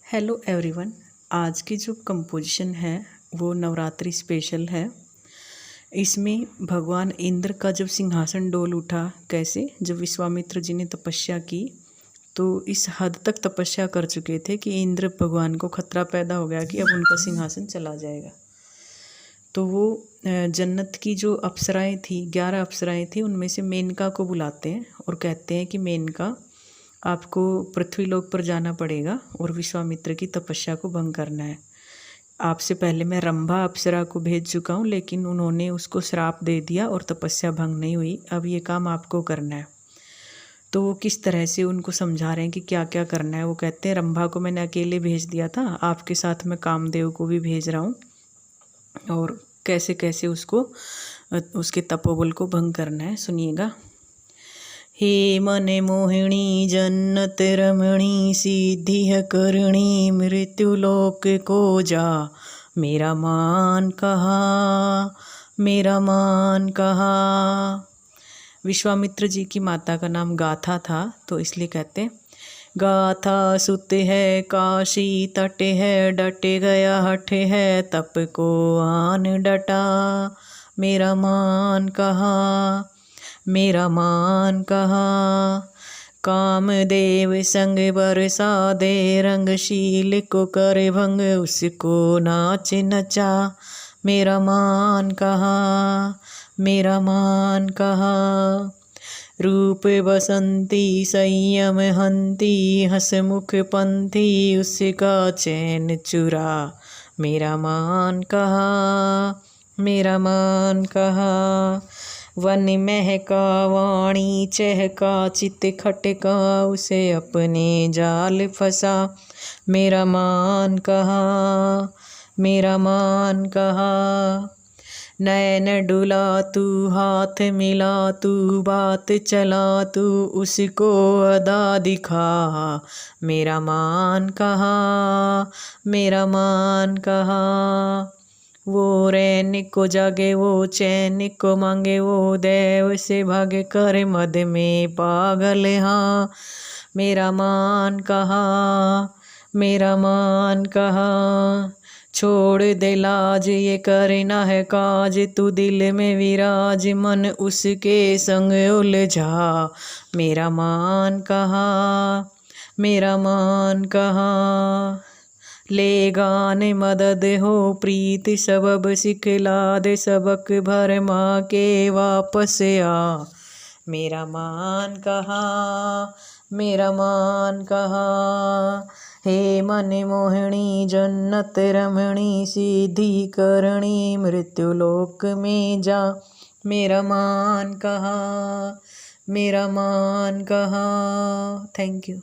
Hello everyone. आज की जो कंपोजिशन है वो नवरात्रि स्पेशल है। इसमें भगवान इंद्र का जब सिंहासन डोल उठा, कैसे जब विश्वामित्र जी ने तपस्या की तो इस हद तक तपस्या कर चुके थे कि इंद्र भगवान को खतरा पैदा हो गया कि अब उनका सिंहासन चला जाएगा। तो वो जन्नत की जो अप्सराएं थी, 11 अप्सराएं थी, उनमें से मेनका को बुलाते हैं और कहते हैं कि मेनका, आपको पृथ्वीलोक पर जाना पड़ेगा और विश्वामित्र की तपस्या को भंग करना है। आपसे पहले मैं रंभा अप्सरा को भेज चुका हूँ, लेकिन उन्होंने उसको श्राप दे दिया और तपस्या भंग नहीं हुई। अब ये काम आपको करना है। तो वो किस तरह से उनको समझा रहे हैं कि क्या क्या करना है। वो कहते हैं, रंभा को मैंने अकेले भेज दिया था, आपके साथ मैं कामदेव को भी भेज रहा हूँ, और कैसे कैसे उसको उसके तपोबल को भंग करना है। सुनिएगा। हे मन मोहिनी जन्नत रमणी, सिद्धि करणी मृत्युलोक को जा, मेरा मान कहा, मेरा मान कहा। विश्वामित्र जी की माता का नाम गाथा था, तो इसलिए कहते हैं, गाथा सुत है काशी तटे है, डटे गया हठे है तप को आन डटा, मेरा मान कहा, मेरा मान कहा। कामदेव संग बरसा दे रंगशील को करे भंग, उसको नाच नचा, मेरा मान कहा, मेरा मान कहा। रूप बसंती संयम हंती, हसमुख पंथी उसका चैन चुरा, मेरा मान कहा, मेरा मान कहा। वन महका वाणी चहका, चित खटका उसे अपने जाल फंसा, मेरा मान कहा, मेरा मान कहा। नैन डुला तू हाथ मिला तू, बात चला तू उसको अदा दिखा, मेरा मान कहा, मेरा मान कहा। वो रैन को जागे वो चैन को मांगे, वो देव से भागे कर मद में पागल, हाँ मेरा मान कहा, मेरा मान कहा। छोड़ दे लाज ये करना है काज, तू दिल में विराज मन उसके संग उलझा, मेरा मान कहा, मेरा मान कहा। ले गान मदद हो प्रीति सबब, सिखला दे सबक भर माँ के वापस आ, मेरा मान कहा, मेरा मान कहा। हे मन मोहिनी जन्नत रमणी, सिद्धि करणी मृत्युलोक में जा, मेरा मान कहा, मेरा मान कहा। Thank you.